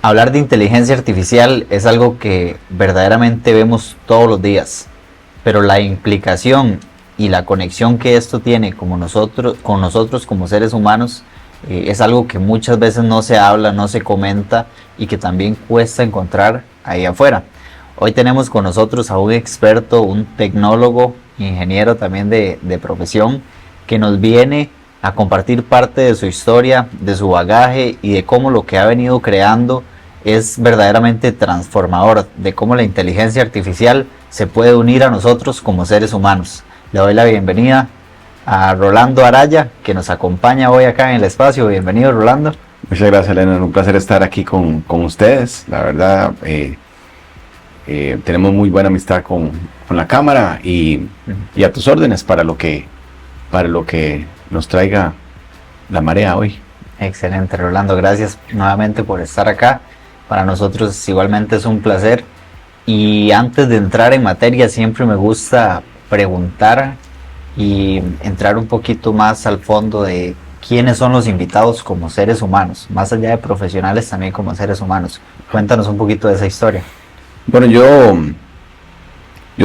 Hablar de inteligencia artificial es algo que verdaderamente vemos todos los días, pero la implicación y la conexión que esto tiene con nosotros como seres humanos es algo que muchas veces no se habla, no se comenta y que también cuesta encontrar ahí afuera. Hoy tenemos con nosotros a un experto, un tecnólogo, ingeniero también de profesión, que nos viene a compartir parte de su historia, de su bagaje y de cómo lo que ha venido creando es verdaderamente transformador, de cómo la inteligencia artificial se puede unir a nosotros como seres humanos. Le doy la bienvenida a Rolando Araya, que nos acompaña hoy acá en el espacio. Bienvenido, Rolando. Muchas gracias, Elena. Un placer estar aquí con ustedes. La verdad, tenemos muy buena amistad con la cámara y a tus órdenes para lo que nos traiga la marea hoy. Excelente, Rolando. Gracias nuevamente por estar acá. Para nosotros igualmente es un placer. Y antes de entrar en materia, siempre me gusta preguntar y entrar un poquito más al fondo de quiénes son los invitados como seres humanos, más allá de profesionales, también como seres humanos. Cuéntanos un poquito de esa historia. Bueno, yo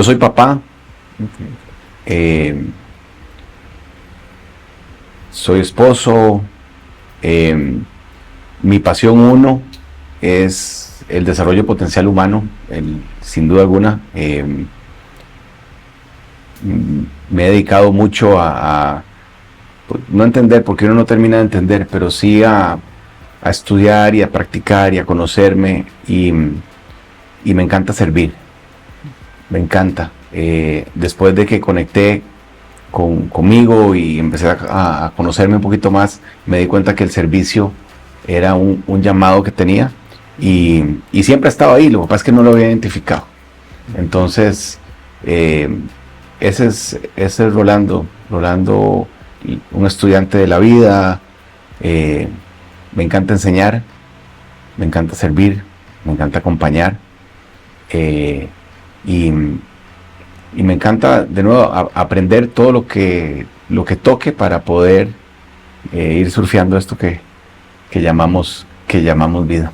soy papá, soy esposo, mi pasión uno es el desarrollo potencial humano, sin duda alguna. Me he dedicado mucho a no entender, porque uno no termina de entender, pero sí a estudiar y a practicar y a conocerme, y me encanta servir, me encanta. Después de que conecté conmigo y empecé a conocerme un poquito más, me di cuenta que el servicio era un llamado que tenía, y siempre ha estado ahí. Lo que pasa es que no lo había identificado. Entonces, ese es Rolando, un estudiante de la vida. Me encanta enseñar, me encanta servir, me encanta acompañar, y me encanta de nuevo aprender todo lo que toque para poder ir surfeando esto que llamamos vida.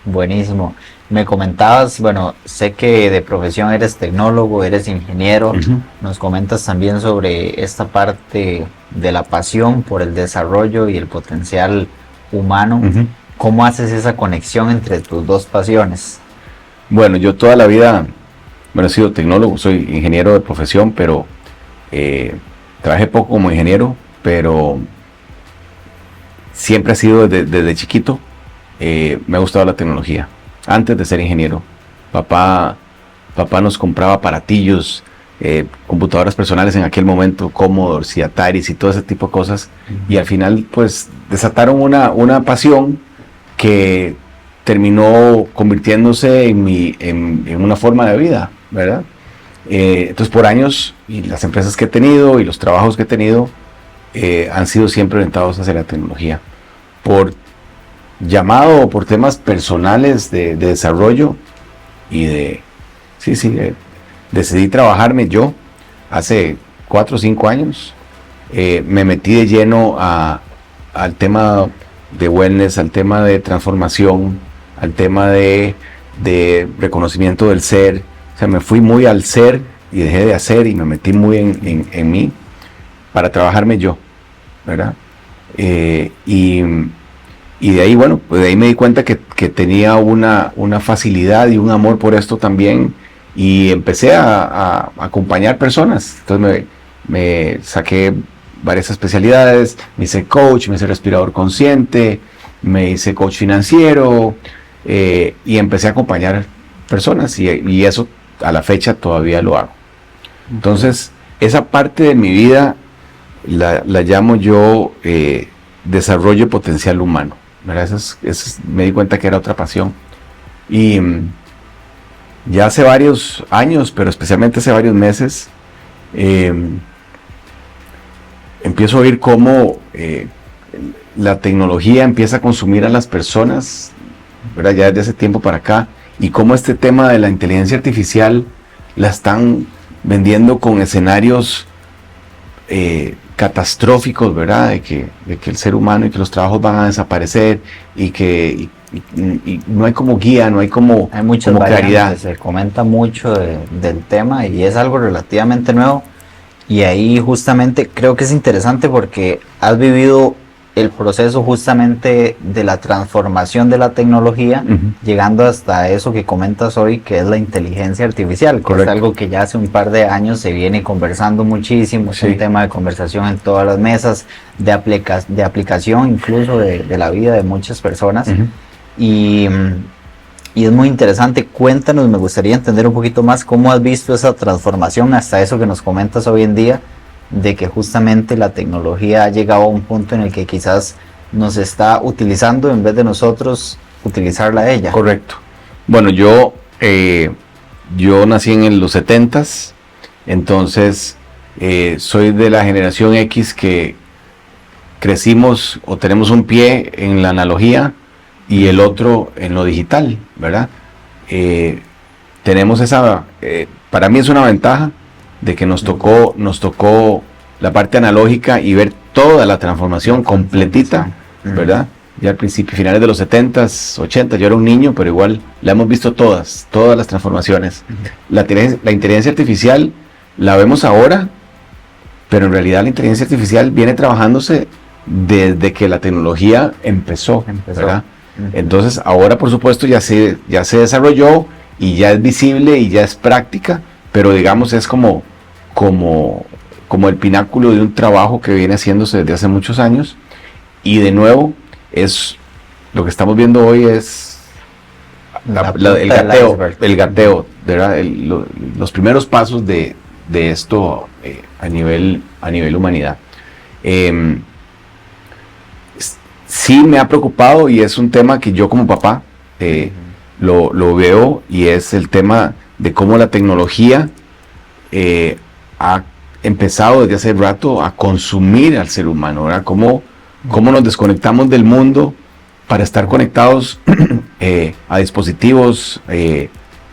Buenísimo. Me comentabas, bueno, sé que de profesión eres tecnólogo, eres ingeniero. Nos comentas también sobre esta parte de la pasión por el desarrollo y el potencial humano. ¿Cómo haces esa conexión entre tus dos pasiones? Bueno, yo toda la vida, he sido tecnólogo, soy ingeniero de profesión, pero trabajé poco como ingeniero, pero siempre ha sido desde chiquito. Me ha gustado la tecnología. Antes de ser ingeniero, papá nos compraba aparatillos, computadoras personales en aquel momento, Commodores y Ataris y todo ese tipo de cosas, y al final pues desataron una pasión que terminó convirtiéndose en una forma de vida, ¿verdad? Entonces, por años, y las empresas que he tenido y los trabajos que he tenido han sido siempre orientados hacia la tecnología. Por llamado o por temas personales de desarrollo y decidí trabajarme yo hace 4 o 5 años. Me metí de lleno al tema de wellness, al tema de transformación, al tema de reconocimiento del ser. O sea, me fui muy al ser y dejé de hacer, y me metí muy en mí para trabajarme yo, ¿verdad? Y de ahí, bueno, pues de ahí me di cuenta que tenía una facilidad y un amor por esto también, y empecé a acompañar personas. Entonces me saqué varias especialidades, me hice coach, me hice respirador consciente, me hice coach financiero, y empecé a acompañar personas, y eso a la fecha todavía lo hago. Entonces, esa parte de mi vida la llamo yo desarrollo potencial humano, ¿verdad? Me di cuenta que era otra pasión, y ya hace varios años, pero especialmente hace varios meses, empiezo a oír cómo la tecnología empieza a consumir a las personas, ¿verdad? Ya desde hace tiempo para acá, y cómo este tema de la inteligencia artificial la están vendiendo con escenarios catastróficos, ¿verdad? De que el ser humano y que los trabajos van a desaparecer, y que y no hay como guía, no hay como, Hay muchas como variantes, claridad. se comenta mucho del tema y es algo relativamente nuevo. Y ahí justamente creo que es interesante porque has vivido el proceso justamente de la transformación de la tecnología, llegando hasta eso que comentas hoy, que es la inteligencia artificial, que es algo que ya hace un par de años se viene conversando muchísimo, es un tema de conversación en todas las mesas, de aplicación incluso de la vida de muchas personas. Y es muy interesante. Cuéntanos, me gustaría entender un poquito más cómo has visto esa transformación hasta eso que nos comentas hoy en día, de que justamente la tecnología ha llegado a un punto en el que quizás nos está utilizando en vez de nosotros utilizarla a ella. Correcto. Bueno, yo nací en los 70s, entonces soy de la generación X que crecimos o tenemos un pie en la analogía y el otro en lo digital, ¿verdad? Tenemos para mí es una ventaja de que nos tocó la parte analógica y ver toda la transformación completita, ¿verdad? Ya al principio, finales de los 70s, 80s, yo era un niño, pero igual la hemos visto todas las transformaciones. La inteligencia artificial la vemos ahora, pero en realidad la inteligencia artificial viene trabajándose desde que la tecnología empezó. ¿Verdad? Entonces ahora por supuesto ya se desarrolló y ya es visible y ya es práctica, pero digamos es como el pináculo de un trabajo que viene haciéndose desde hace muchos años, y de nuevo es lo que estamos viendo hoy es el gateo, ¿verdad? Los primeros pasos de esto a nivel humanidad. Sí me ha preocupado y es un tema que yo como papá lo veo, y es el tema de cómo la tecnología ha empezado desde hace rato a consumir al ser humano, ¿verdad? Cómo nos desconectamos del mundo para estar conectados a dispositivos,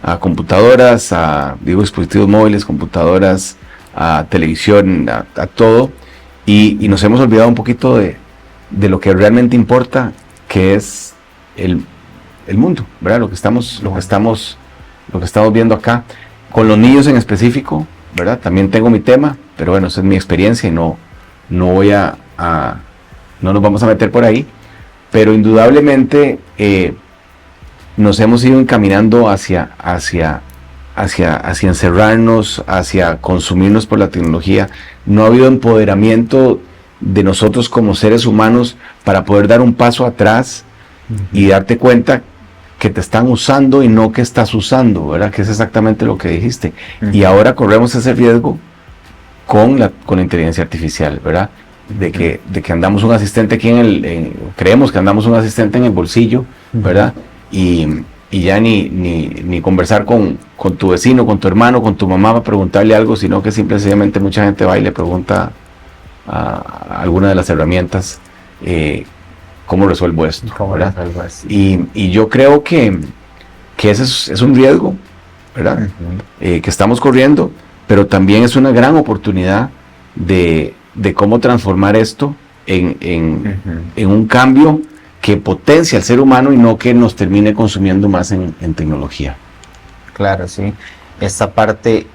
a computadoras, dispositivos móviles, computadoras, a televisión, a todo, y nos hemos olvidado un poquito de lo que realmente importa, que es el mundo, ¿verdad? Lo que estamos viendo acá, con los niños en específico, ¿verdad? También tengo mi tema, pero bueno, esa es mi experiencia y no nos vamos a meter por ahí, pero indudablemente nos hemos ido encaminando hacia encerrarnos, hacia consumirnos por la tecnología. No ha habido empoderamiento de nosotros como seres humanos para poder dar un paso atrás y darte cuenta que te están usando y no que estás usando, ¿verdad? Que es exactamente lo que dijiste. Y ahora corremos ese riesgo con la inteligencia artificial, ¿verdad? De que andamos un asistente aquí creemos que andamos un asistente en el bolsillo, ¿verdad? Y ya ni conversar con tu vecino, con tu hermano, con tu mamá para preguntarle algo, sino que simplemente mucha gente va y le pregunta a alguna de las herramientas cómo resuelvo esto, y yo creo que ese es un riesgo, ¿verdad? Que estamos corriendo, pero también es una gran oportunidad de cómo transformar esto en un cambio que potencia al ser humano y no que nos termine consumiendo más en tecnología. Claro, sí. Esta parte,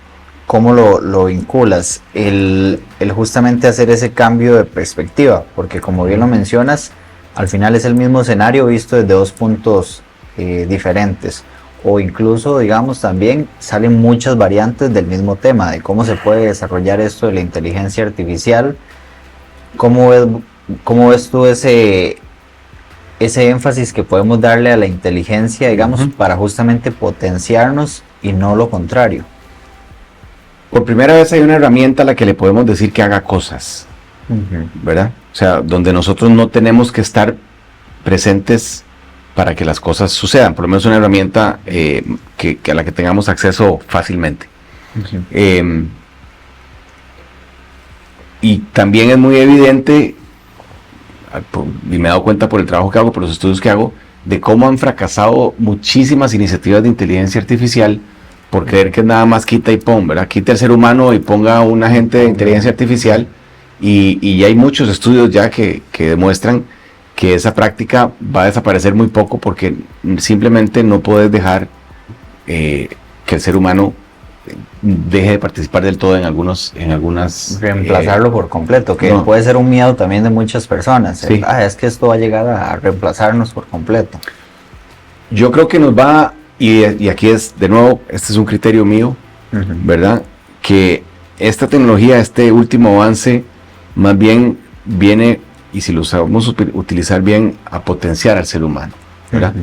¿cómo lo vinculas? El justamente hacer ese cambio de perspectiva, porque como bien lo mencionas, al final es el mismo escenario visto desde dos puntos diferentes, o incluso, digamos, también salen muchas variantes del mismo tema, de cómo se puede desarrollar esto de la inteligencia artificial. ¿Cómo ves tú ese énfasis que podemos darle a la inteligencia, digamos, para justamente potenciarnos y no lo contrario? Por primera vez hay una herramienta a la que le podemos decir que haga cosas, ¿verdad? O sea, donde nosotros no tenemos que estar presentes para que las cosas sucedan. Por lo menos una herramienta a la que tengamos acceso fácilmente. Y también es muy evidente, y me he dado cuenta por el trabajo que hago, por los estudios que hago, de cómo han fracasado muchísimas iniciativas de inteligencia artificial por creer que nada más quita y pon, ¿verdad? Quita el ser humano y ponga un agente de inteligencia artificial, y ya hay muchos estudios ya que demuestran que esa práctica va a desaparecer muy poco porque simplemente no puedes dejar que el ser humano deje de participar del todo en algunas... Reemplazarlo por completo, que no. puede ser un miedo también de muchas personas. Sí. Es que esto va a llegar a reemplazarnos por completo. Yo creo que nos va, y aquí es, de nuevo, este es un criterio mío, ¿verdad? Que esta tecnología, este último avance, más bien viene, y si lo sabemos utilizar bien, a potenciar al ser humano, ¿verdad?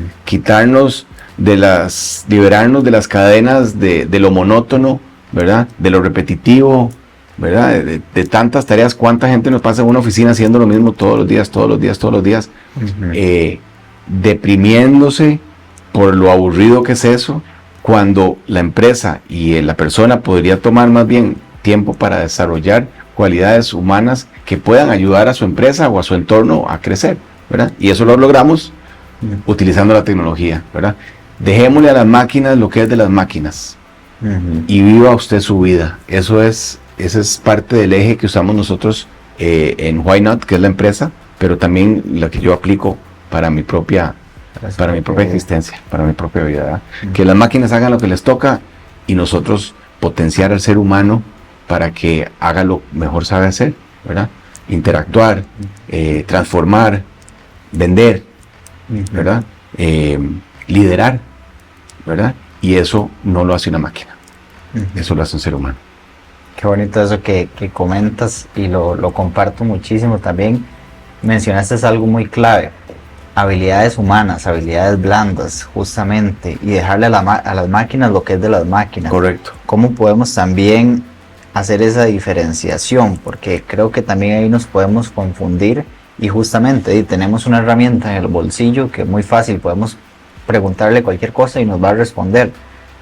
Liberarnos de las cadenas de lo monótono, ¿verdad? De lo repetitivo, ¿verdad? De tantas tareas. ¿Cuánta gente nos pasa en una oficina haciendo lo mismo todos los días? Deprimiéndose por lo aburrido que es eso, cuando la empresa y la persona podría tomar más bien tiempo para desarrollar cualidades humanas que puedan ayudar a su empresa o a su entorno a crecer, ¿verdad? Y eso lo logramos utilizando la tecnología, ¿verdad? Dejémosle a las máquinas lo que es de las máquinas y viva usted su vida. Ese es parte del eje que usamos nosotros en Why Not, que es la empresa, pero también la que yo aplico para mi propia existencia, para mi propia vida, ¿verdad? Que las máquinas hagan lo que les toca y nosotros potenciar al ser humano para que haga lo mejor sabe hacer, ¿verdad? Interactuar, transformar, vender, ¿verdad? Liderar, ¿verdad? Y eso no lo hace una máquina, eso lo hace un ser humano. Qué bonito eso que comentas, y lo comparto muchísimo también. Mencionaste algo muy clave: habilidades humanas, habilidades blandas, justamente, y dejarle a las máquinas lo que es de las máquinas. Correcto. ¿Cómo podemos también hacer esa diferenciación? Porque creo que también ahí nos podemos confundir, y justamente tenemos una herramienta en el bolsillo que es muy fácil, podemos preguntarle cualquier cosa y nos va a responder,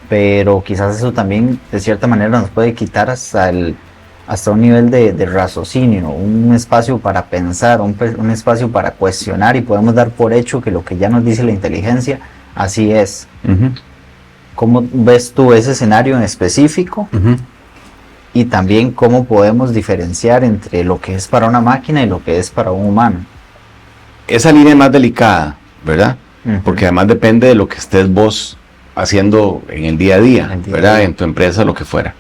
pero quizás eso también de cierta manera nos puede quitar hasta un nivel de raciocinio, un espacio para pensar, un espacio para cuestionar, y podemos dar por hecho que lo que ya nos dice la inteligencia así es. ¿Cómo ves tú ese escenario en específico? Y también cómo podemos diferenciar entre lo que es para una máquina y lo que es para un humano. Esa línea es más delicada, ¿verdad? Porque además depende de lo que estés vos haciendo en el día a día, ¿verdad? En tu empresa, lo que fuera.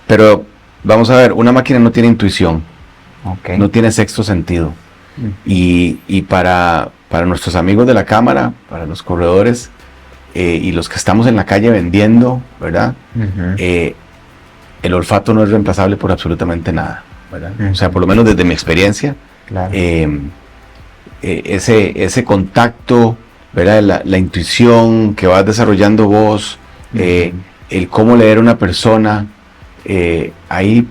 Pero vamos a ver, una máquina no tiene intuición, no tiene sexto sentido. Y para nuestros amigos de la cámara, para los corredores y los que estamos en la calle vendiendo, ¿verdad? El olfato no es reemplazable por absolutamente nada, ¿verdad? O sea, por lo menos desde mi experiencia, claro. Ese contacto, ¿verdad? La intuición que vas desarrollando vos, el cómo leer a una persona, ahí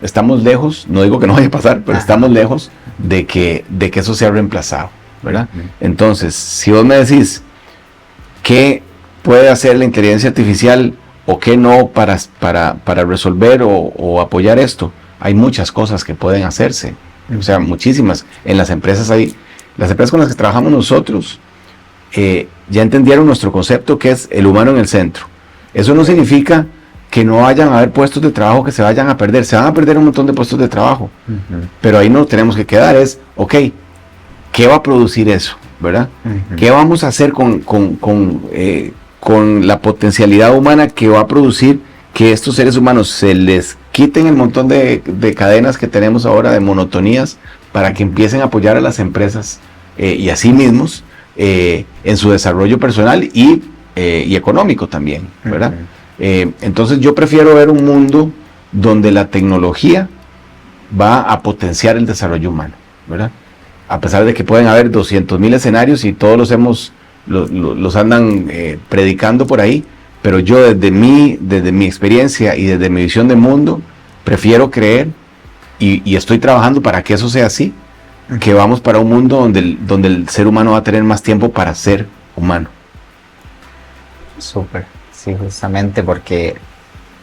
estamos lejos, no digo que no vaya a pasar, pero estamos lejos de que eso sea reemplazado, ¿verdad? Entonces, si vos me decís qué puede hacer la inteligencia artificial o qué no para resolver o apoyar esto, hay muchas cosas que pueden hacerse, o sea, muchísimas. En las empresas con las que trabajamos nosotros ya entendieron nuestro concepto, que es el humano en el centro. Eso no significa que no vayan a haber puestos de trabajo que se vayan a perder. Se van a perder un montón de puestos de trabajo, pero ahí no tenemos que quedar. Es, ok, ¿qué va a producir eso? ¿Verdad? ¿Qué vamos a hacer con la potencialidad humana que va a producir que estos seres humanos se les quiten el montón de cadenas que tenemos ahora, de monotonías, para que empiecen a apoyar a las empresas y a sí mismos en su desarrollo personal y económico también, ¿verdad? Entonces yo prefiero ver un mundo donde la tecnología va a potenciar el desarrollo humano, ¿verdad? A pesar de que pueden haber 200,000 escenarios y todos los andan predicando por ahí, pero yo desde mi experiencia y desde mi visión de mundo, prefiero creer y estoy trabajando para que eso sea así, que vamos para un mundo donde el ser humano va a tener más tiempo para ser humano. Súper, sí, justamente porque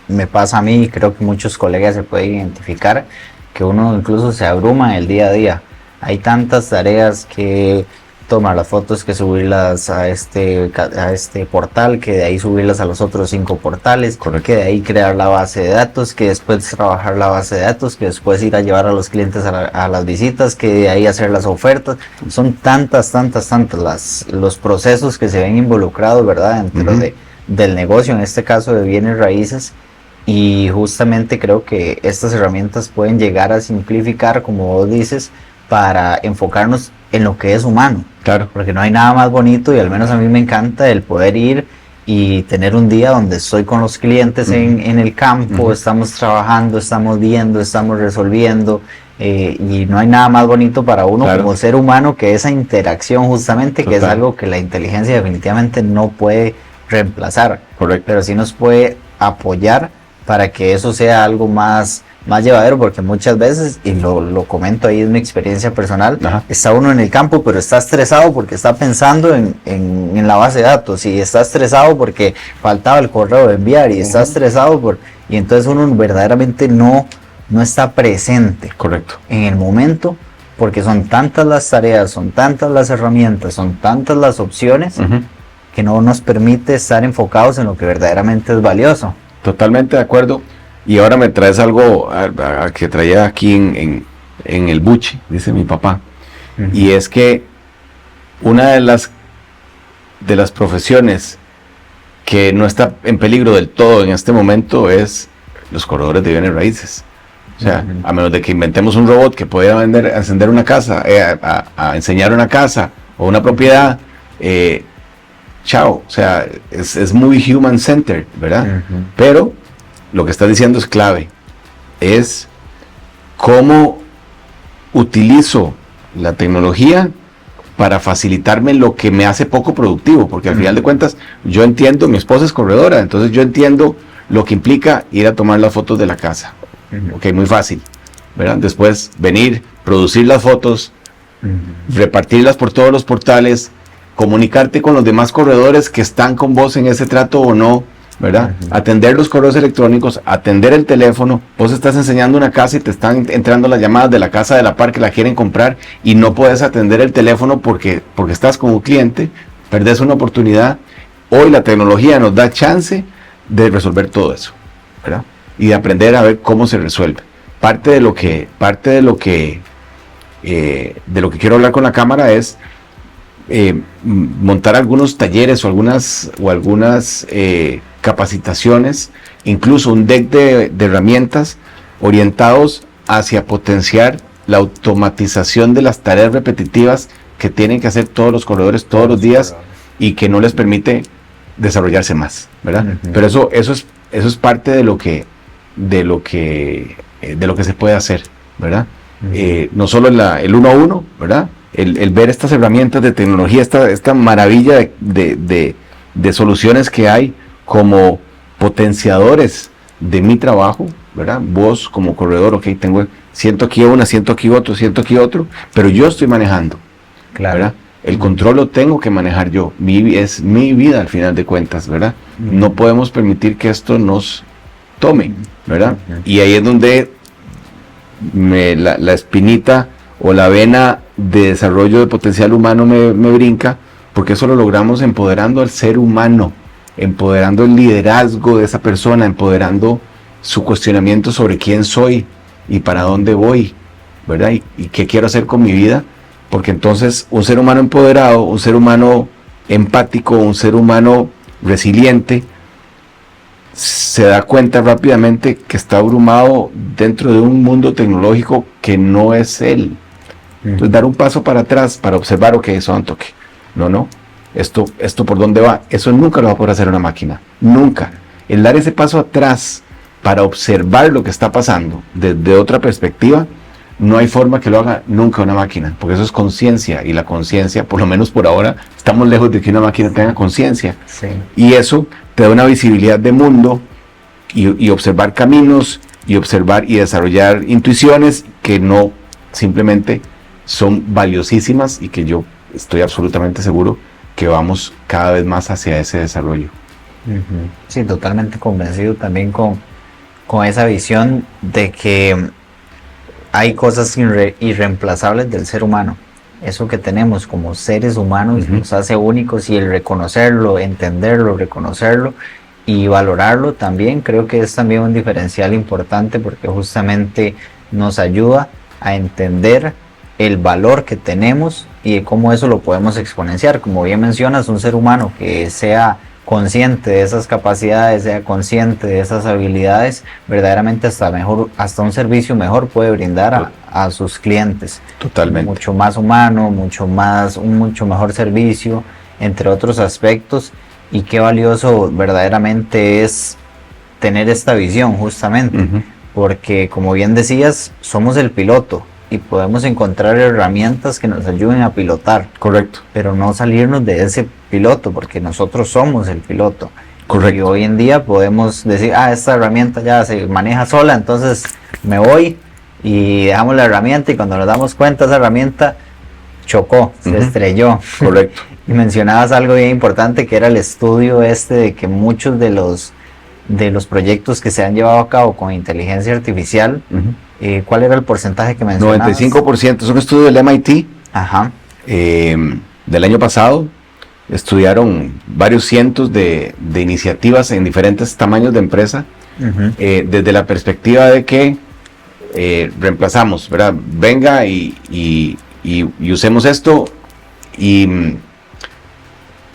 me pasa a mí, y creo que muchos colegas se pueden identificar, que uno incluso se abruma en el día a día. Hay tantas tareas que tomar las fotos, que subirlas a este portal, que de ahí subirlas a los otros 5 portales, que de ahí crear la base de datos, que después trabajar la base de datos, que después ir a llevar a los clientes a las visitas, que de ahí hacer las ofertas. Son tantas los procesos que se ven involucrados, ¿verdad? Dentro del negocio, en este caso de bienes raíces. Y justamente creo que estas herramientas pueden llegar a simplificar, como vos dices, para enfocarnos en lo que es humano. Claro. Porque no hay nada más bonito, y al menos a mí me encanta el poder ir y tener un día donde estoy con los clientes en el campo, estamos trabajando, estamos viendo, estamos resolviendo, y no hay nada más bonito para uno como ser humano que esa interacción justamente. Total. Que es algo que la inteligencia definitivamente no puede reemplazar. Correcto. Pero sí nos puede apoyar para que eso sea algo más llevadero, porque muchas veces, y lo comento ahí, es mi experiencia personal, está uno en el campo, pero está estresado porque está pensando en la base de datos, y está estresado porque faltaba el correo de enviar, y está estresado y entonces uno verdaderamente no está presente. Correcto. En el momento, porque son tantas las tareas, son tantas las herramientas, son tantas las opciones, que no nos permite estar enfocados en lo que verdaderamente es valioso. Totalmente de acuerdo. Y ahora me traes algo que traía aquí en el buche, dice mi papá. Y es que una de las profesiones que no está en peligro del todo en este momento es los corredores de bienes raíces. O sea, a menos de que inventemos un robot que pueda encender una casa, a enseñar una casa o una propiedad, chao. O sea, es muy human centered, ¿verdad? Pero lo que estás diciendo es clave. Es cómo utilizo la tecnología para facilitarme lo que me hace poco productivo, porque al final de cuentas yo entiendo, mi esposa es corredora, entonces yo entiendo lo que implica ir a tomar las fotos de la casa. Ok, muy fácil, ¿verdad? Después venir, producir las fotos, repartirlas por todos los portales, comunicarte con los demás corredores que están con vos en ese trato o no, ¿verdad? Atender los correos electrónicos, atender el teléfono. Vos estás enseñando una casa y te están entrando las llamadas de la casa de la par que la quieren comprar, y no puedes atender el teléfono porque estás como cliente, perdés una oportunidad. Hoy la tecnología nos da chance de resolver todo eso, ¿verdad? Y de aprender a ver cómo se resuelve. Parte de lo que quiero hablar con la cámara es montar algunos talleres o algunas capacitaciones, incluso un deck de herramientas orientados hacia potenciar la automatización de las tareas repetitivas que tienen que hacer todos los corredores todos los días y que no les permite desarrollarse más, ¿verdad? Pero eso es parte de lo que se puede hacer, ¿verdad? No solo el 1 a 1, ¿verdad? El ver estas herramientas de tecnología, esta maravilla de soluciones que hay como potenciadores de mi trabajo, ¿verdad? Vos como corredor, ok, siento aquí una, siento aquí otro, pero yo estoy manejando, ¿verdad? El control lo tengo que manejar yo, es mi vida al final de cuentas, ¿verdad? No podemos permitir que esto nos tome, ¿verdad? Y ahí es donde la espinita o la vena de desarrollo de potencial humano me brinca, porque eso lo logramos empoderando al ser humano, empoderando el liderazgo de esa persona, empoderando su cuestionamiento sobre quién soy y para dónde voy, ¿verdad? Y qué quiero hacer con mi vida, porque entonces un ser humano empoderado, un ser humano empático, un ser humano resiliente, se da cuenta rápidamente que está abrumado dentro de un mundo tecnológico que no es él. Entonces dar un paso para atrás para observar, ok, eso da un toque. No, esto por dónde va, eso nunca lo va a poder hacer una máquina, nunca. El dar ese paso atrás para observar lo que está pasando desde otra perspectiva, no hay forma que lo haga nunca una máquina, porque eso es conciencia, y la conciencia, por lo menos por ahora, estamos lejos de que una máquina tenga conciencia. Sí. Y eso te da una visibilidad de mundo y observar caminos y observar y desarrollar intuiciones que no simplemente son valiosísimas, y que yo estoy absolutamente seguro que vamos cada vez más hacia ese desarrollo. Sí, totalmente convencido también con esa visión de que hay cosas irreemplazables del ser humano, eso que tenemos como seres humanos nos hace únicos, y el reconocerlo, entenderlo, reconocerlo y valorarlo también, creo que es también un diferencial importante, porque justamente nos ayuda a entender el valor que tenemos y cómo eso lo podemos exponenciar. Como bien mencionas, un ser humano que sea consciente de esas capacidades, sea consciente de esas habilidades, verdaderamente hasta un servicio mejor puede brindar a sus clientes. Totalmente. Mucho más humano, un mucho mejor servicio, entre otros aspectos. Y qué valioso verdaderamente es tener esta visión, justamente, porque como bien decías, somos el piloto y podemos encontrar herramientas que nos ayuden a pilotar. Correcto. Pero no salirnos de ese piloto, porque nosotros somos el piloto. Correcto. Y hoy en día podemos decir, esta herramienta ya se maneja sola, entonces me voy y dejamos la herramienta, y cuando nos damos cuenta, esa herramienta chocó, se estrelló. Correcto. Y mencionabas algo bien importante, que era el estudio de que muchos de los proyectos que se han llevado a cabo con inteligencia artificial, ¿cuál era el porcentaje que mencionabas? 95%, es un estudio del MIT. Ajá. Del año pasado. Estudiaron varios cientos de iniciativas en diferentes tamaños de empresa, desde la perspectiva de que reemplazamos, ¿verdad? Venga y usemos esto, y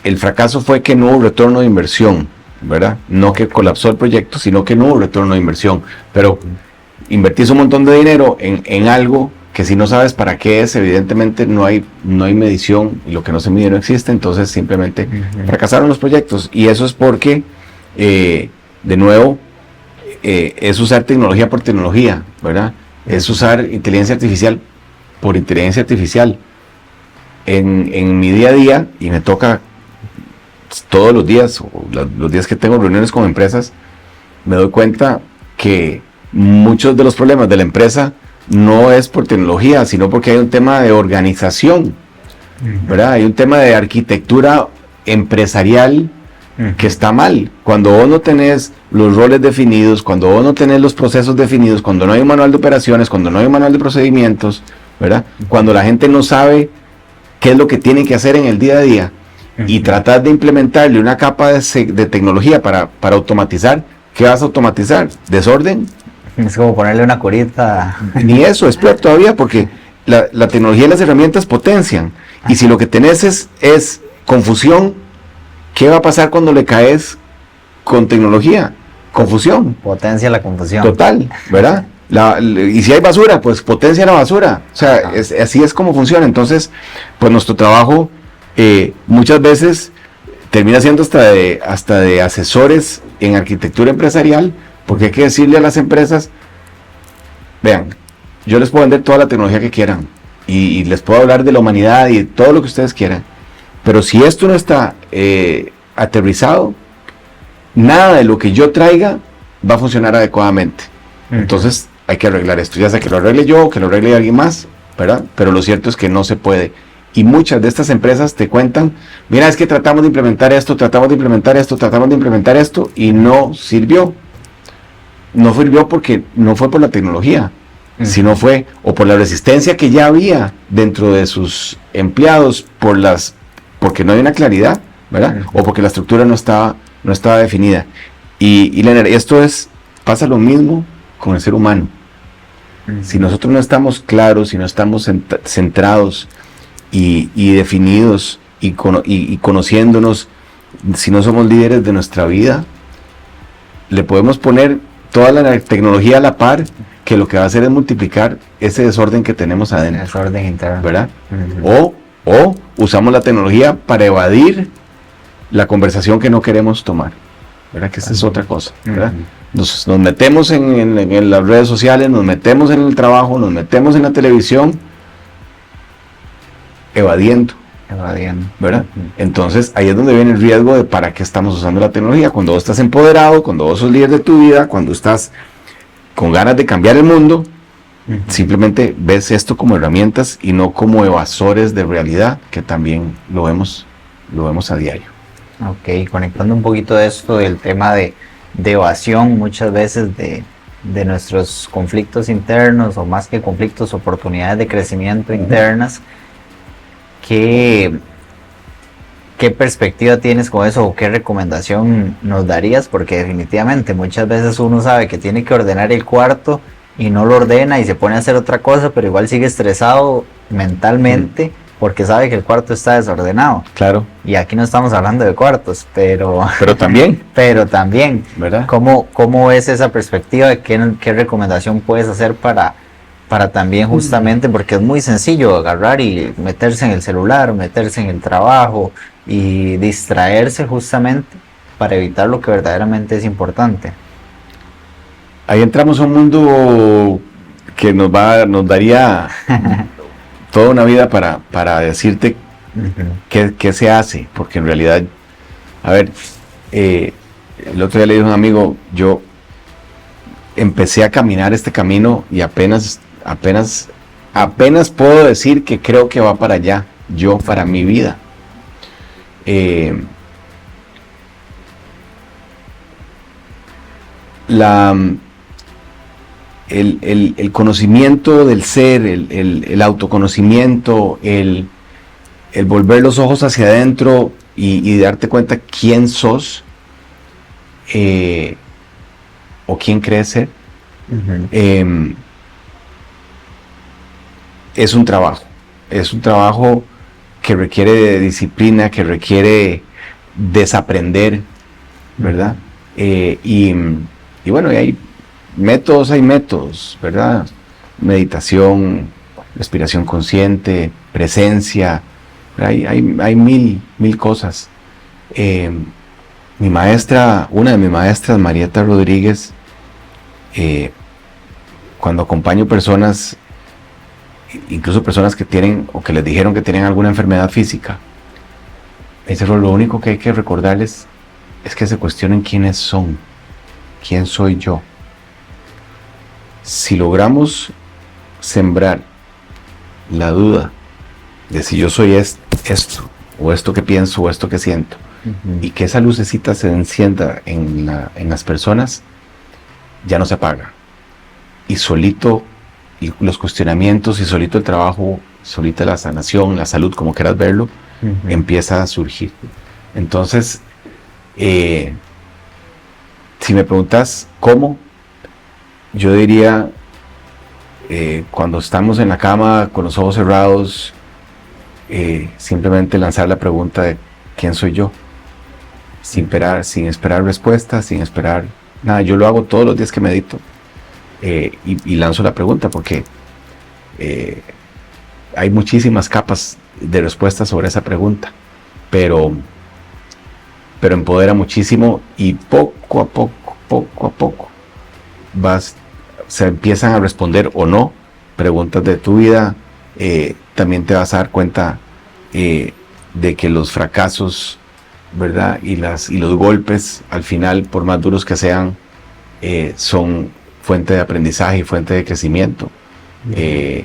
el fracaso fue que no hubo retorno de inversión, ¿verdad? No que colapsó el proyecto, sino que no hubo retorno de inversión. Pero invertís un montón de dinero en algo que si no sabes para qué es, evidentemente no hay medición, y lo que no se mide no existe, entonces simplemente fracasaron los proyectos. Y eso es porque, de nuevo, es usar tecnología por tecnología, ¿verdad? Es usar inteligencia artificial por inteligencia artificial. En mi día a día, y me toca todos los días, o los días que tengo reuniones con empresas, me doy cuenta que muchos de los problemas de la empresa no es por tecnología, sino porque hay un tema de organización, ¿verdad? Hay un tema de arquitectura empresarial que está mal. Cuando vos no tenés los roles definidos, cuando vos no tenés los procesos definidos, cuando no hay un manual de operaciones, cuando no hay un manual de procedimientos, ¿verdad? Cuando la gente no sabe qué es lo que tiene que hacer en el día a día, y tratar de implementarle una capa de tecnología para automatizar, ¿qué vas a automatizar? ¿Desorden? Es como ponerle una curita. Ni eso, es peor todavía, porque la tecnología y las herramientas potencian. Y si lo que tenés es confusión, ¿qué va a pasar cuando le caes con tecnología? Confusión. Potencia la confusión. Total, ¿verdad? Y si hay basura, pues potencia la basura. O sea, así es como funciona. Entonces, pues nuestro trabajo muchas veces termina siendo hasta de asesores en arquitectura empresarial, porque hay que decirle a las empresas, vean, yo les puedo vender toda la tecnología que quieran, y les puedo hablar de la humanidad y de todo lo que ustedes quieran, pero si esto no está aterrizado, nada de lo que yo traiga va a funcionar adecuadamente. Entonces hay que arreglar esto, ya sea que lo arregle yo o que lo arregle alguien más, ¿verdad? Pero lo cierto es que no se puede. Y muchas de estas empresas te cuentan, mira, es que tratamos de implementar esto, y no sirvió. No sirvió porque no fue por la tecnología, sino fue o por la resistencia que ya había dentro de sus empleados, porque no hay una claridad, ¿verdad? O porque la estructura no estaba definida. Y esto pasa lo mismo con el ser humano. Si nosotros no estamos claros, si no estamos centrados y definidos y conociéndonos, si no somos líderes de nuestra vida, le podemos poner toda la tecnología a la par, que lo que va a hacer es multiplicar ese desorden que tenemos adentro. Desorden interno. ¿Verdad? O usamos la tecnología para evadir la conversación que no queremos tomar, ¿verdad? Que esa es otra cosa, ¿verdad? Nos metemos en las redes sociales, nos metemos en el trabajo, nos metemos en la televisión, evadiendo, ¿verdad? Entonces ahí es donde viene el riesgo de para qué estamos usando la tecnología. Cuando vos estás empoderado, cuando vos sos líder de tu vida, cuando estás con ganas de cambiar el mundo, simplemente ves esto como herramientas y no como evasores de realidad, que también lo vemos a diario. Ok, conectando un poquito de esto del tema de evasión muchas veces de nuestros conflictos internos, o más que conflictos, oportunidades de crecimiento internas. ¿qué perspectiva tienes con eso o qué recomendación nos darías? Porque definitivamente muchas veces uno sabe que tiene que ordenar el cuarto y no lo ordena y se pone a hacer otra cosa, pero igual sigue estresado mentalmente porque sabe que el cuarto está desordenado. Claro. Y aquí no estamos hablando de cuartos, pero también. pero también, ¿verdad? ¿Cómo es esa perspectiva? ¿Qué recomendación puedes hacer para también justamente, porque es muy sencillo agarrar y meterse en el celular, meterse en el trabajo y distraerse justamente para evitar lo que verdaderamente es importante? Ahí entramos a un mundo que nos daría toda una vida para decirte qué se hace, porque en realidad, a ver, el otro día le dije a un amigo, yo empecé a caminar este camino y apenas puedo decir que creo que va para allá, para mi vida. El conocimiento del ser, el autoconocimiento, el volver los ojos hacia adentro y darte cuenta quién sos o quién crees ser, es un trabajo que requiere de disciplina, que requiere desaprender, ¿verdad? Y bueno, hay métodos, ¿verdad? Meditación, respiración consciente, presencia, hay mil cosas. Una de mis maestras, Marieta Rodríguez, cuando acompaño personas, incluso personas que tienen o que les dijeron que tienen alguna enfermedad física, me dice: lo único que hay que recordarles es que se cuestionen quiénes son, quién soy yo. Si logramos sembrar la duda de si yo soy esto, o esto que pienso, o esto que siento, y que esa lucecita se encienda en las personas, ya no se apaga. Y solito los cuestionamientos, y solito el trabajo, solita la sanación, la salud, como quieras verlo, empieza a surgir. Entonces, si me preguntas cómo, yo diría, cuando estamos en la cama con los ojos cerrados, simplemente lanzar la pregunta de ¿quién soy yo? Sin esperar respuestas, sin esperar nada. Yo lo hago todos los días que medito, y lanzo la pregunta, porque hay muchísimas capas de respuestas sobre esa pregunta, pero empodera muchísimo, y poco a poco se empiezan a responder o no preguntas de tu vida. También te vas a dar cuenta de que los fracasos, ¿verdad? y los golpes, al final, por más duros que sean, son fuente de aprendizaje y fuente de crecimiento. Y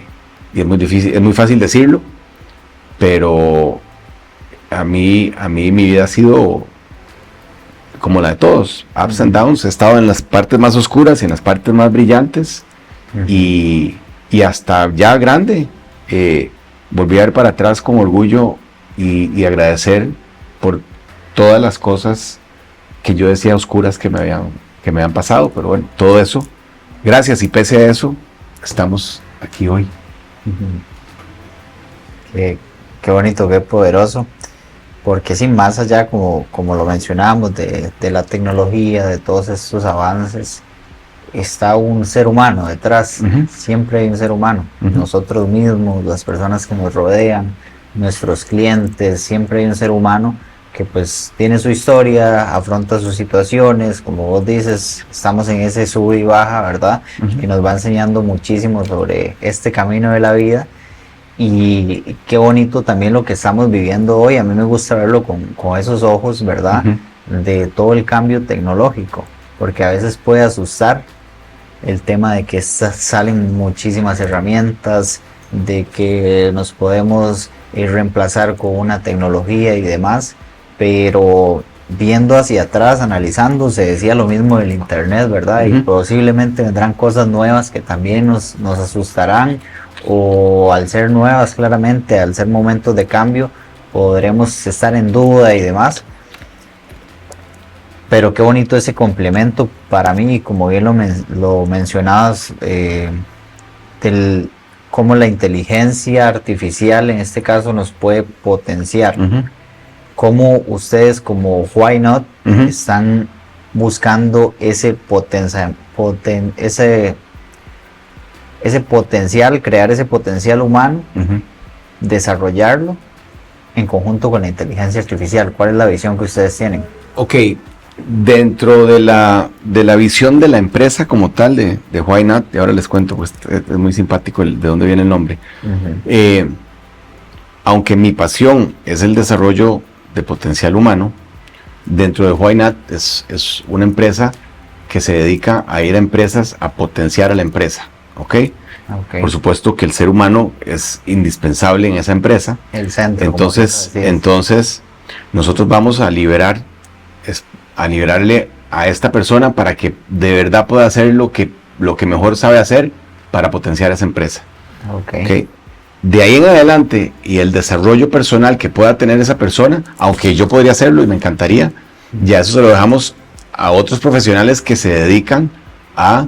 es muy fácil decirlo, pero a mí mi vida ha sido como la de todos, ups and downs. He estado en las partes más oscuras y en las partes más brillantes, y hasta ya grande, volví a ver para atrás con orgullo y agradecer por todas las cosas que yo decía oscuras que me habían pasado. Pero bueno, todo eso, gracias, y pese a eso, estamos aquí hoy. Qué bonito, qué poderoso. Porque sin más allá, como lo mencionábamos, de la tecnología, de todos estos avances, está un ser humano detrás. Siempre hay un ser humano. Nosotros mismos, las personas que nos rodean, nuestros clientes, siempre hay un ser humano que pues tiene su historia, afronta sus situaciones. Como vos dices, estamos en ese sube y baja, ¿verdad? Que nos va enseñando muchísimo sobre este camino de la vida. Y qué bonito también lo que estamos viviendo hoy. A mí me gusta verlo con esos ojos, ¿verdad? De todo el cambio tecnológico, porque a veces puede asustar el tema de que salen muchísimas herramientas, de que nos podemos reemplazar con una tecnología y demás, pero viendo hacia atrás, analizando, se decía lo mismo del internet, ¿verdad? Y posiblemente vendrán cosas nuevas que también nos asustarán, o al ser nuevas, claramente, al ser momentos de cambio, podremos estar en duda y demás. Pero qué bonito ese complemento para mí, como bien lo mencionabas, cómo la inteligencia artificial en este caso nos puede potenciar. Cómo ustedes como Why Not están buscando ese potencial, crear ese potencial humano, desarrollarlo en conjunto con la inteligencia artificial. ¿Cuál es la visión que ustedes tienen? Ok, dentro de la visión de la empresa como tal, de Why Not, y ahora les cuento, pues es muy simpático de dónde viene el nombre. Aunque mi pasión es el desarrollo de potencial humano, dentro de Why Not es una empresa que se dedica a ir a empresas a potenciar a la empresa, ¿ok? Por supuesto que el ser humano es indispensable en esa empresa. El centro. Entonces nosotros vamos a liberarle a esta persona para que de verdad pueda hacer lo que mejor sabe hacer para potenciar esa empresa. ¿Okay? De ahí en adelante, y el desarrollo personal que pueda tener esa persona, aunque yo podría hacerlo y me encantaría, ya eso se lo dejamos a otros profesionales que se dedican a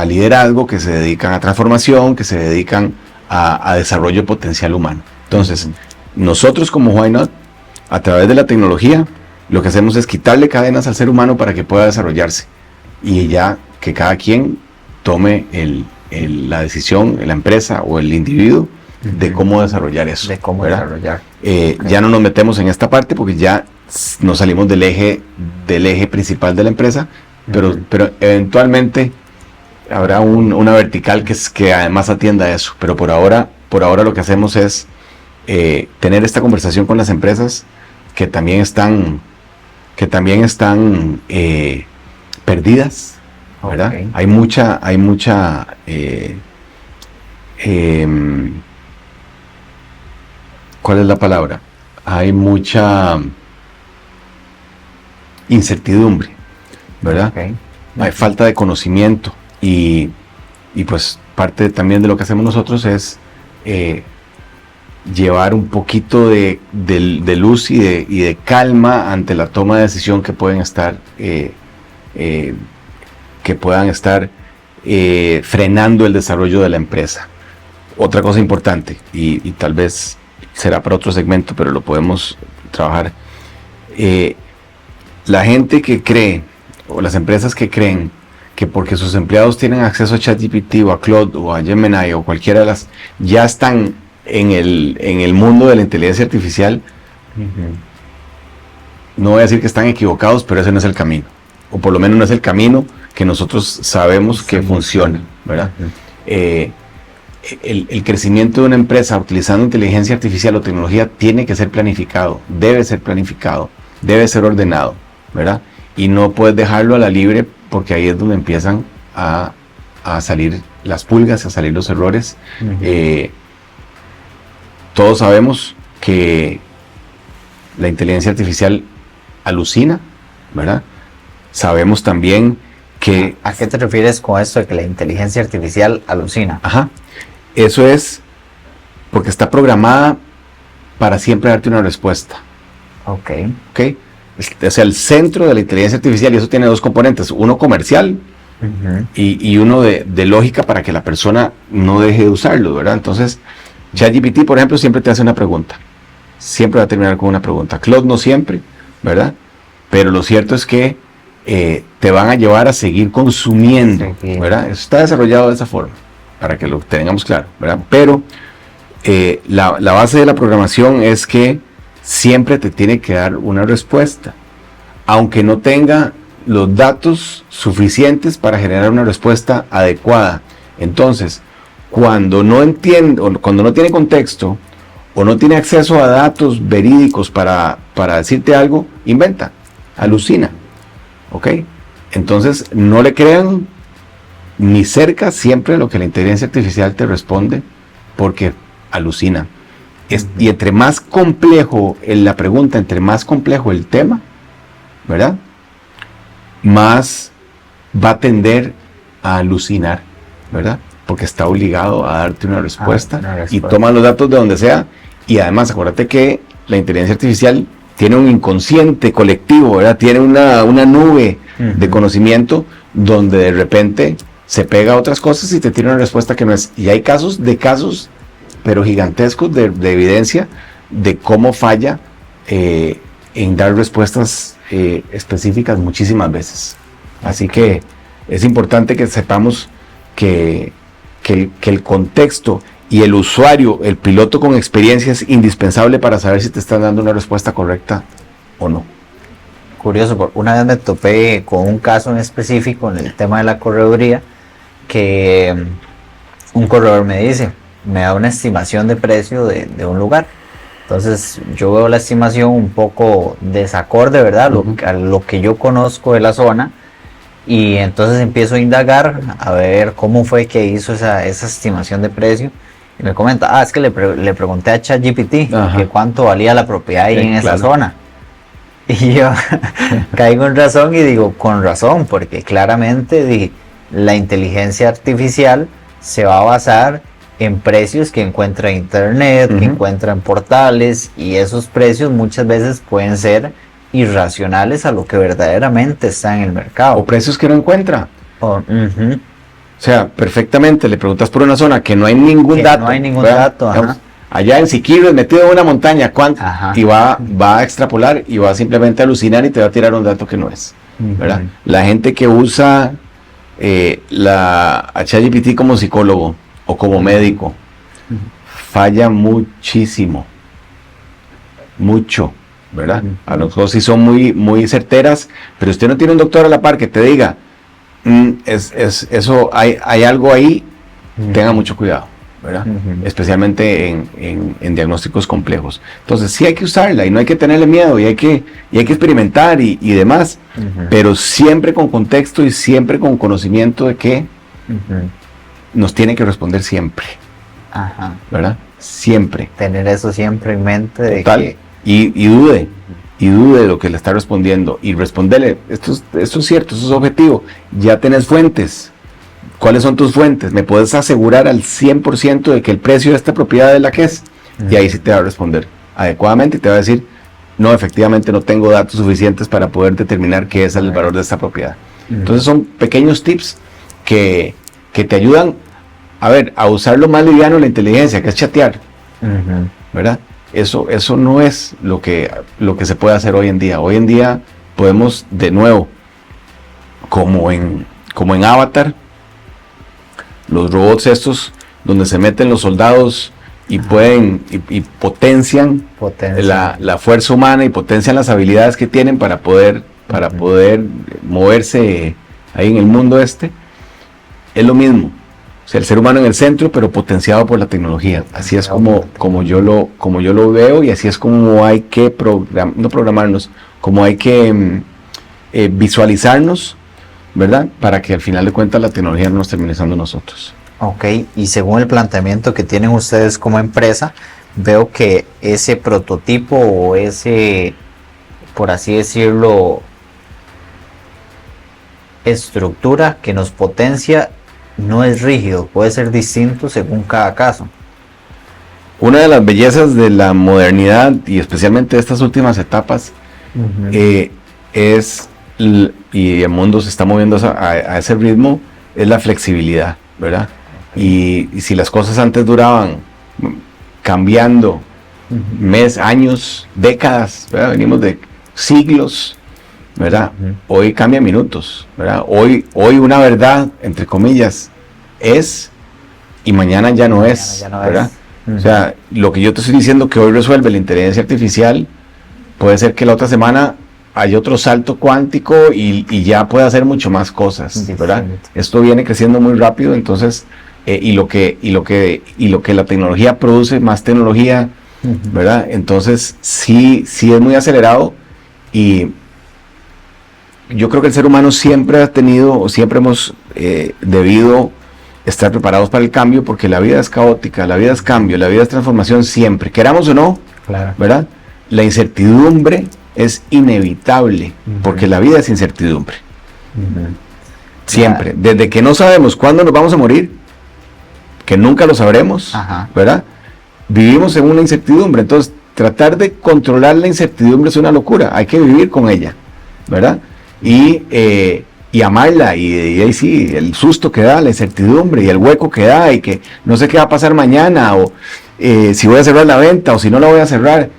liderazgo, que se dedican a transformación, que se dedican a desarrollo potencial humano. Entonces, nosotros como Why Not, a través de la tecnología, lo que hacemos es quitarle cadenas al ser humano para que pueda desarrollarse, y ya que cada quien tome la decisión, la empresa o el individuo, de cómo desarrollar eso. De cómo desarrollar. Ya no nos metemos en esta parte porque ya nos salimos del eje principal de la empresa, pero eventualmente habrá una vertical que además atienda a eso. Pero por ahora lo que hacemos es tener esta conversación con las empresas que también están perdidas, ¿verdad? Okay. Hay mucha ¿cuál es la palabra? Hay mucha incertidumbre, ¿verdad? Okay. Hay falta de conocimiento y pues parte también de lo que hacemos nosotros es llevar un poquito de luz y de calma ante la toma de decisión que puedan estar frenando el desarrollo de la empresa. Otra cosa importante, y tal vez será para otro segmento, pero lo podemos trabajar. La gente que cree, o las empresas que creen, que porque sus empleados tienen acceso a ChatGPT o a Claude o a Gemini o cualquiera de las, ya están en el mundo de la inteligencia artificial, no voy a decir que están equivocados, pero ese no es el camino, o por lo menos no es el camino que nosotros sabemos que funciona, ¿verdad? El crecimiento de una empresa utilizando inteligencia artificial o tecnología tiene que ser planificado, debe ser ordenado, ¿verdad? Y no puedes dejarlo a la libre, porque ahí es donde empiezan a salir las pulgas, a salir los errores. Todos sabemos que la inteligencia artificial alucina, ¿verdad? Sabemos también que... ¿A qué te refieres con esto de que la inteligencia artificial alucina? Ajá. Eso es porque está programada para siempre darte una respuesta. Ok. O sea, el centro de la inteligencia artificial, y eso tiene dos componentes, uno comercial y uno de lógica para que la persona no deje de usarlo, ¿verdad? Entonces, ChatGPT, por ejemplo, siempre te hace una pregunta. Siempre va a terminar con una pregunta. Claude no siempre, ¿verdad? Pero lo cierto es que te van a llevar a seguir consumiendo, ¿verdad? Eso está desarrollado de esa forma, para que lo tengamos claro, ¿verdad? Pero la base de la programación es que siempre te tiene que dar una respuesta, aunque no tenga los datos suficientes para generar una respuesta adecuada. Entonces, cuando no entiende, o cuando no tiene contexto, o no tiene acceso a datos verídicos para decirte algo, inventa, alucina, ¿ok? Entonces, no le crean ni cerca siempre lo que la inteligencia artificial te responde, porque alucina. Y entre más complejo la pregunta, entre más complejo el tema, ¿verdad? Más va a tender a alucinar, ¿verdad? porque está obligado a darte una respuesta, una respuesta. y toma los datos de donde sea. Y además, acuérdate que la inteligencia artificial tiene un inconsciente colectivo, ¿verdad? Tiene una nube de conocimiento donde de repente se pega a otras cosas y te tiene una respuesta que no es. Y hay casos, pero gigantescos de evidencia de cómo falla en dar respuestas específicas muchísimas veces. Así que es importante que sepamos que el contexto y el usuario, el piloto con experiencia, es indispensable para saber si te están dando una respuesta correcta o no. Curioso, porque una vez me topé con un caso en específico en el tema de la correduría, que un corredor me da una estimación de precio de un lugar. Entonces yo veo la estimación un poco desacorde, ¿verdad? A lo que yo conozco de la zona, y entonces empiezo a indagar a ver cómo fue que hizo esa estimación de precio, y me comenta, es que le pregunté a ChatGPT que cuánto valía la propiedad ahí en esa zona. Y yo caigo en razón y digo, con razón, porque claramente la inteligencia artificial se va a basar en precios que encuentra en internet, que encuentra en portales, y esos precios muchas veces pueden ser irracionales a lo que verdaderamente está en el mercado. O precios que no encuentra. O sea, perfectamente le preguntas por una zona que no hay ningún dato. No hay ningún dato. Digamos, allá en Siquirres, metido en una montaña, ¿cuánto? Y va a extrapolar y va simplemente a alucinar y te va a tirar un dato que no es. ¿Verdad? La gente que usa a ChatGPT como psicólogo o como médico falla muchísimo. Mucho. ¿Verdad? A lo mejor sí son muy certeras, pero usted no tiene un doctor a la par que te diga, eso hay algo ahí, tenga mucho cuidado, ¿verdad? Especialmente en diagnósticos complejos. Entonces sí hay que usarla y no hay que tenerle miedo, y hay que experimentar y demás, pero siempre con contexto y siempre con conocimiento de que nos tiene que responder siempre, ¿verdad? Siempre. Tener eso siempre en mente. Total. De que y dude de lo que le está respondiendo y responderle, esto es cierto, esto es objetivo, ya tenés fuentes. ¿Cuáles son tus fuentes? ¿Me puedes asegurar al 100% de que el precio de esta propiedad es la que es? Y ahí sí te va a responder adecuadamente y te va a decir, no, efectivamente no tengo datos suficientes para poder determinar qué es el valor de esta propiedad. Entonces son pequeños tips que te ayudan a usar lo más liviano de la inteligencia, que es chatear, ¿verdad? Eso no es lo que se puede hacer hoy en día. Hoy en día podemos, de nuevo, como en Avatar, los robots estos, donde se meten los soldados y pueden y potencian la fuerza humana y potencian las habilidades que tienen para poder moverse ahí en el mundo es lo mismo. O sea, el ser humano en el centro, pero potenciado por la tecnología. Así es como yo lo veo, y así es como hay que no programarnos, como hay que visualizarnos, ¿verdad? Para que al final de cuentas la tecnología no nos termine usando nosotros. Ok, y según el planteamiento que tienen ustedes como empresa, veo que ese prototipo o ese, por así decirlo, estructura que nos potencia, no es rígido, puede ser distinto según cada caso. Una de las bellezas de la modernidad, y especialmente de estas últimas etapas, y el mundo se está moviendo a ese ritmo, es la flexibilidad, ¿verdad? Y si las cosas antes duraban cambiando años, décadas, ¿verdad? Venimos de siglos, ¿verdad? Hoy cambia minutos, ¿verdad? Hoy una verdad, entre comillas, es, y mañana ya no es, ¿verdad? O sea, lo que yo te estoy diciendo que hoy resuelve la inteligencia artificial, puede ser que la otra semana haya otro salto cuántico y ya puede hacer mucho más cosas, ¿verdad? Esto viene creciendo muy rápido, entonces, y lo que la tecnología produce, más tecnología, ¿verdad? Entonces, sí es muy acelerado, y yo creo que el ser humano siempre ha tenido, o siempre hemos debido estar preparados para el cambio, porque la vida es caótica, la vida es cambio, la vida es transformación siempre, queramos o no, ¿verdad? La incertidumbre es inevitable, porque la vida es incertidumbre. Siempre, desde que no sabemos cuándo nos vamos a morir, que nunca lo sabremos, ¿verdad? Vivimos en una incertidumbre, entonces tratar de controlar la incertidumbre es una locura, hay que vivir con ella, ¿verdad? Y amarla, y ahí sí, el susto que da, la incertidumbre, y el hueco que da, y que no sé qué va a pasar mañana, o si voy a cerrar la venta, o si no la voy a cerrar.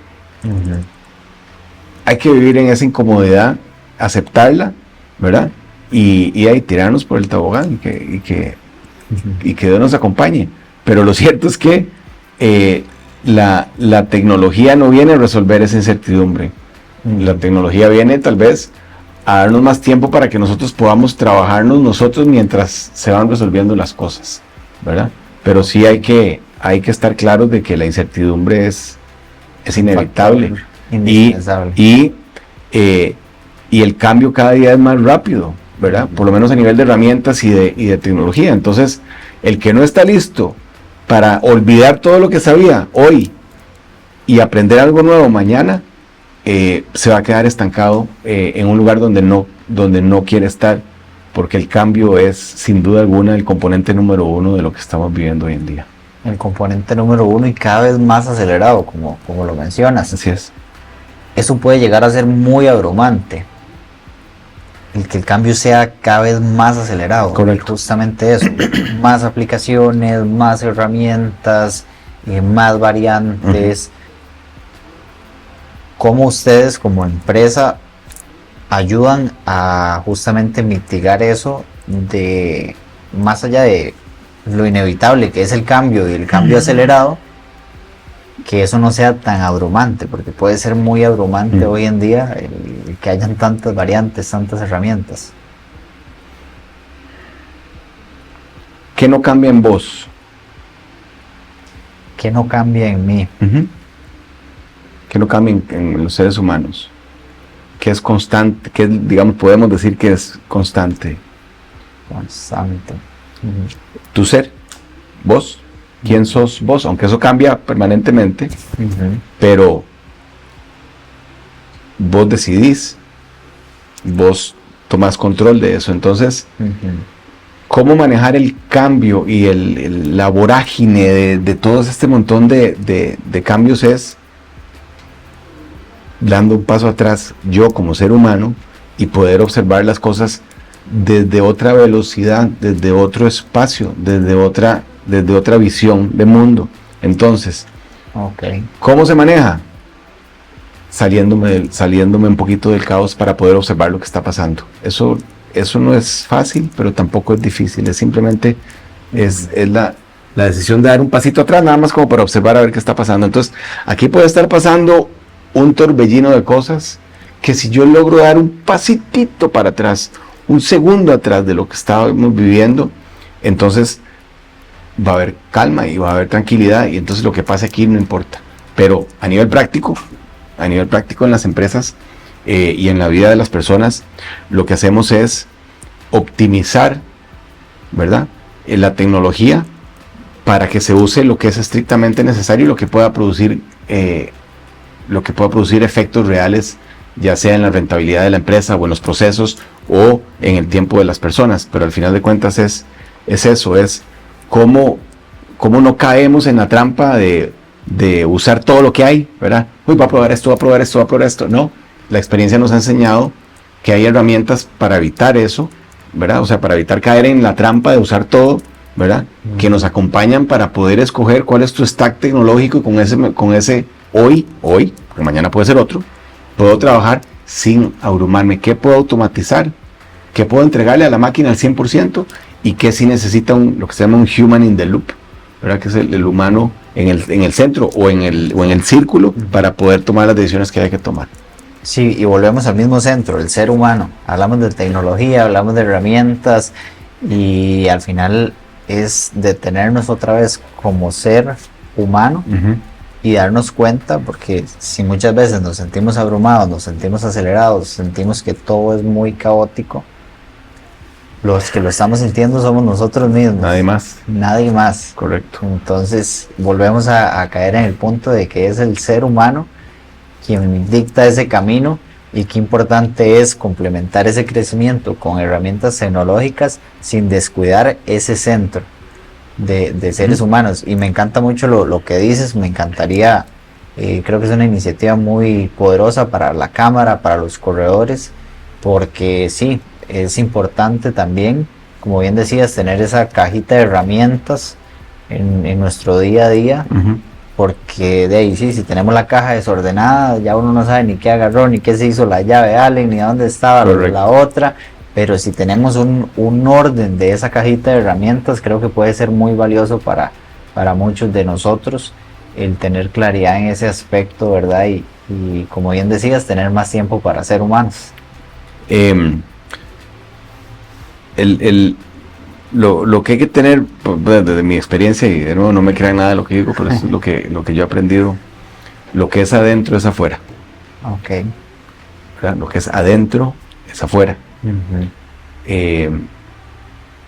Hay que vivir en esa incomodidad, aceptarla, ¿verdad? Y ahí tirarnos por el tobogán, y que Dios nos acompañe. Pero lo cierto es que la tecnología no viene a resolver esa incertidumbre. La tecnología viene tal vez a darnos más tiempo para que nosotros podamos trabajarnos nosotros mientras se van resolviendo las cosas, ¿verdad? Pero sí hay que estar claros de que la incertidumbre es inevitable, y el cambio cada día es más rápido, ¿verdad? Por lo menos a nivel de herramientas y de tecnología. Entonces, el que no está listo para olvidar todo lo que sabía hoy y aprender algo nuevo mañana, se va a quedar estancado en un lugar donde no quiere estar, porque el cambio es sin duda alguna el componente número uno de lo que estamos viviendo hoy en día. El componente número uno, y cada vez más acelerado, como lo mencionas. Así es. Eso puede llegar a ser muy abrumante, el que el cambio sea cada vez más acelerado. Correcto. Justamente eso, más aplicaciones, más herramientas, más variantes. ¿Cómo ustedes como empresa ayudan a justamente mitigar eso, de más allá de lo inevitable que es el cambio y el cambio acelerado, que eso no sea tan abrumante? Porque puede ser muy abrumante hoy en día el que hayan tantas variantes, tantas herramientas. ¿Qué no cambia en vos? ¿Qué no cambia en mí? ¿Qué no cambia en los seres humanos? ¿Qué es constante? ¿Qué, digamos, podemos decir que es constante? Constante. Tu ser, vos. ¿Quién sos vos? Aunque eso cambia permanentemente, pero vos decidís, vos tomás control de eso. Entonces, ¿cómo manejar el cambio y la vorágine de todo este montón de cambios? Es dando un paso atrás, yo como ser humano, y poder observar las cosas desde otra velocidad, desde otro espacio, desde otra visión de mundo. Entonces, ¿cómo se maneja? Saliéndome un poquito del caos para poder observar lo que está pasando. Eso no es fácil, pero tampoco es difícil. Es simplemente es la decisión de dar un pasito atrás, nada más como para observar a ver qué está pasando. Entonces, aquí puede estar pasando un torbellino de cosas que, si yo logro dar un pasitito para atrás, un segundo atrás de lo que estábamos viviendo, entonces va a haber calma y va a haber tranquilidad, y entonces lo que pase aquí no importa. Pero a nivel práctico en las empresas y en la vida de las personas, lo que hacemos es optimizar, ¿verdad?, la tecnología para que se use lo que es estrictamente necesario y lo que pueda producir efectos reales, ya sea en la rentabilidad de la empresa o en los procesos o en el tiempo de las personas. Pero al final de cuentas es cómo no caemos en la trampa de usar todo lo que hay, ¿verdad? Uy, va a probar esto. No, la experiencia nos ha enseñado que hay herramientas para evitar eso, ¿verdad? O sea, para evitar caer en la trampa de usar todo, ¿verdad? Que nos acompañan para poder escoger cuál es tu stack tecnológico, y con ese hoy, porque mañana puede ser otro, puedo trabajar sin abrumarme. ¿Qué puedo automatizar? ¿Qué puedo entregarle a la máquina al 100%? Y qué sí necesita lo que se llama un human in the loop, ¿verdad? Que es el humano en el centro o en el círculo, para poder tomar las decisiones que hay que tomar. Sí, y volvemos al mismo centro, el ser humano. Hablamos de tecnología, hablamos de herramientas, y al final es detenernos otra vez como ser humano y darnos cuenta, porque si muchas veces nos sentimos abrumados, nos sentimos acelerados, sentimos que todo es muy caótico, los que lo estamos sintiendo somos nosotros mismos. Nadie más. Correcto. Entonces volvemos a caer en el punto de que es el ser humano quien dicta ese camino, y qué importante es complementar ese crecimiento con herramientas tecnológicas sin descuidar ese centro, de seres humanos. Y me encanta mucho lo que dices, me encantaría, creo que es una iniciativa muy poderosa para la cámara, para los corredores, porque sí, es importante también, como bien decías, tener esa cajita de herramientas en nuestro día a día, porque de ahí sí, si tenemos la caja desordenada, ya uno no sabe ni qué agarró, ni qué se hizo la llave Allen, ni dónde estaba la otra. Pero si tenemos un orden de esa cajita de herramientas, creo que puede ser muy valioso para muchos de nosotros el tener claridad en ese aspecto, ¿verdad? Y como bien decías, tener más tiempo para ser humanos. Lo que hay que tener, desde mi experiencia, y de nuevo no me crean nada de lo que digo, pero eso es lo que yo he aprendido, lo que es adentro es afuera. Ok. ¿Verdad? Lo que es adentro es afuera.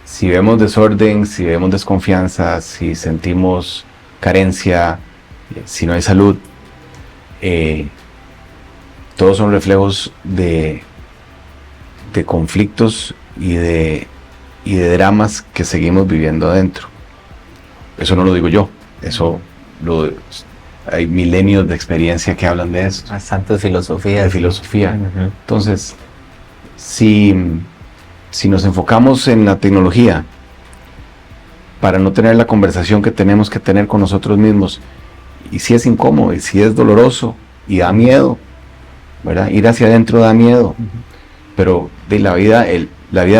Si vemos desorden, si vemos desconfianza, si sentimos carencia, si no hay salud, todos son reflejos de conflictos y de dramas que seguimos viviendo adentro. Eso no lo digo yo, hay milenios de experiencia que hablan de eso. Bastante filosofía. De filosofía. Entonces, si nos enfocamos en la tecnología para no tener la conversación que tenemos que tener con nosotros mismos, y si es incómodo, y si es doloroso, y da miedo, ¿verdad? Ir hacia adentro da miedo, pero de la vida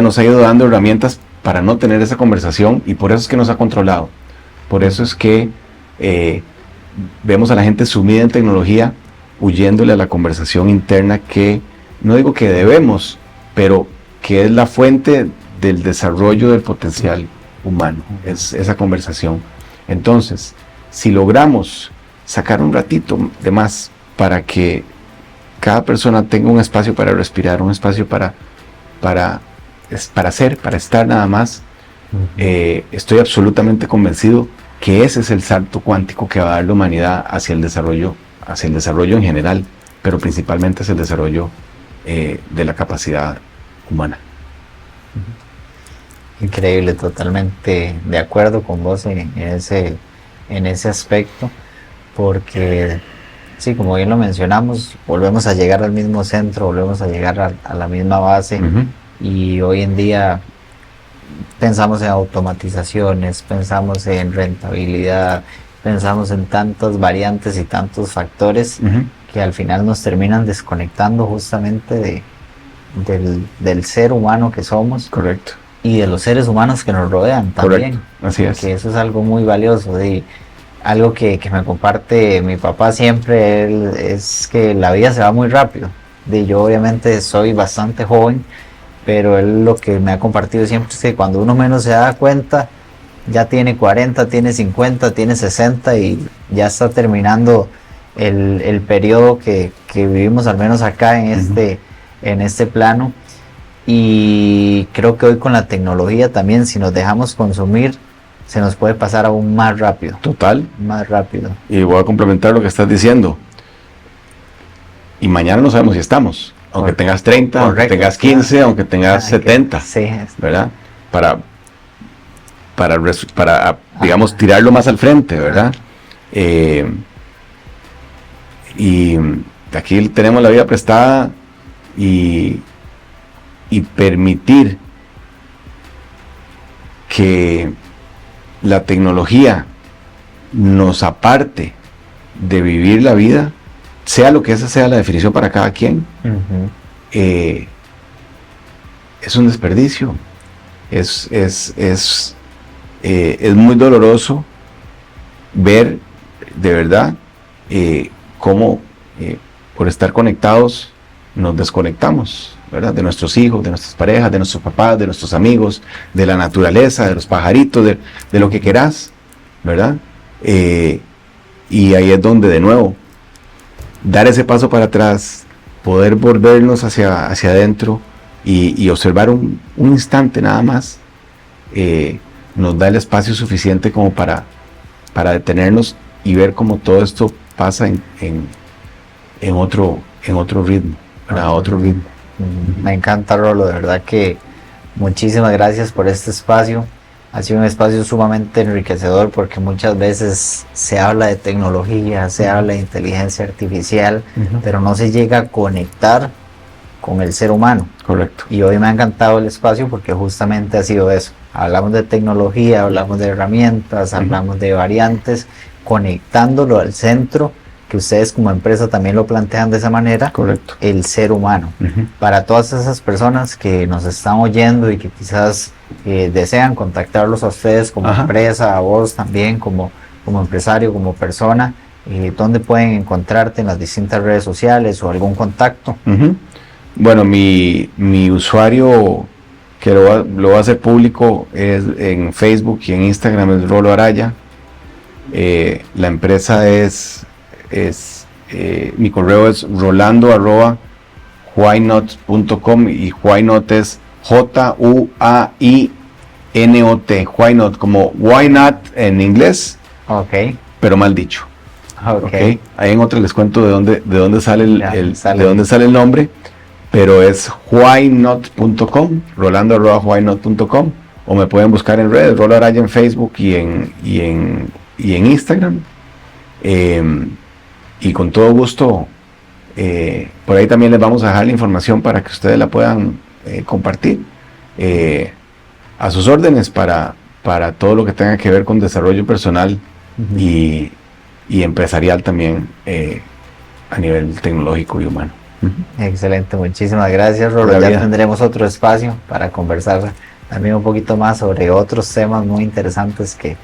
nos ha ido dando herramientas para no tener esa conversación, y por eso es que nos ha controlado. Por eso es que vemos a la gente sumida en tecnología, huyéndole a la conversación interna que, no digo que debemos, pero que es la fuente del desarrollo del potencial humano, es esa conversación. Entonces, si logramos sacar un ratito de más para que cada persona tenga un espacio para respirar, un espacio para ser, para estar nada más, estoy absolutamente convencido que ese es el salto cuántico que va a dar la humanidad hacia el desarrollo en general, pero principalmente hacia el desarrollo de la capacidad humana. Increíble, totalmente de acuerdo con vos en ese aspecto, porque sí, como bien lo mencionamos, volvemos a llegar al mismo centro, volvemos a llegar a la misma base, y hoy en día pensamos en automatizaciones, pensamos en rentabilidad, pensamos en tantas variantes y tantos factores que al final nos terminan desconectando justamente del ser humano que somos. Correcto. Y de los seres humanos que nos rodean también. Correcto. Así es. Que eso es algo muy valioso. Algo que me comparte mi papá siempre es que la vida se va muy rápido. Yo obviamente soy bastante joven, pero él lo que me ha compartido siempre es que cuando uno menos se da cuenta, ya tiene 40, tiene 50, tiene 60 y ya está terminando el periodo que vivimos, al menos acá en este plano. Y creo que hoy con la tecnología también, si nos dejamos consumir, se nos puede pasar aún más rápido. Total. Más rápido. Y voy a complementar lo que estás diciendo. Y mañana no sabemos si estamos. Aunque tengas 30, aunque tengas 15, aunque tengas 70. Sí. ¿Verdad? Para digamos, tirarlo más al frente, ¿verdad? Y aquí tenemos la vida prestada y permitir que la tecnología nos aparte de vivir la vida, sea lo que esa sea la definición para cada quien, es un desperdicio. Es muy doloroso ver de verdad cómo por estar conectados nos desconectamos, ¿verdad? De nuestros hijos, de nuestras parejas, de nuestros papás, de nuestros amigos, de la naturaleza, de los pajaritos, de lo que querás, ¿verdad? Y ahí es donde, de nuevo, dar ese paso para atrás, poder volvernos hacia adentro y observar un instante nada más, nos da el espacio suficiente como para detenernos y ver cómo todo esto pasa en otro ritmo, ¿verdad? Otro ritmo. Me encanta, Rolo, de verdad que muchísimas gracias por este espacio. Ha sido un espacio sumamente enriquecedor porque muchas veces se habla de tecnología, se habla de inteligencia artificial, pero no se llega a conectar con el ser humano. Correcto. Y hoy me ha encantado el espacio porque justamente ha sido eso. Hablamos de tecnología, hablamos de herramientas, hablamos de variantes, conectándolo al centro, que ustedes como empresa también lo plantean de esa manera. Correcto. El ser humano. Para todas esas personas que nos están oyendo y que quizás desean contactarlos a ustedes como empresa, a vos también como empresario, como persona, ¿dónde pueden encontrarte en las distintas redes sociales o algún contacto? Bueno, mi usuario, que lo voy a hacer público, es en Facebook y en Instagram, es Rolo Araya. La empresa mi correo es rolando@whynot.com y whynot es Juainot, whynot, como why not en inglés, pero mal dicho. Ahí en otro les cuento de dónde sale el nombre, pero es whynot.com, rolando@whynot.com, o me pueden buscar en redes, Rolo Araya en Facebook y en Instagram. Y con todo gusto, por ahí también les vamos a dejar la información para que ustedes la puedan compartir. A sus órdenes para todo lo que tenga que ver con desarrollo personal y empresarial también, a nivel tecnológico y humano. Excelente, muchísimas gracias, Rolo. Ya tendremos otro espacio para conversar también un poquito más sobre otros temas muy interesantes que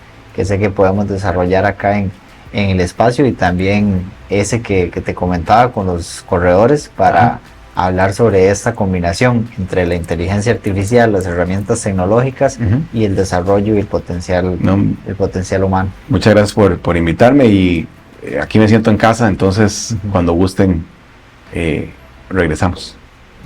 sé que podemos desarrollar acá en el espacio, y también ese que te comentaba con los corredores para hablar sobre esta combinación entre la inteligencia artificial, las herramientas tecnológicas y el desarrollo y el potencial humano. Muchas gracias por invitarme, y aquí me siento en casa, entonces cuando gusten regresamos.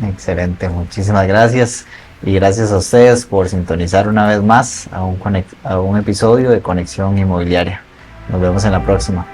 Excelente, muchísimas gracias, y gracias a ustedes por sintonizar una vez más a un episodio de Conexión Inmobiliaria. Nos vemos en la próxima.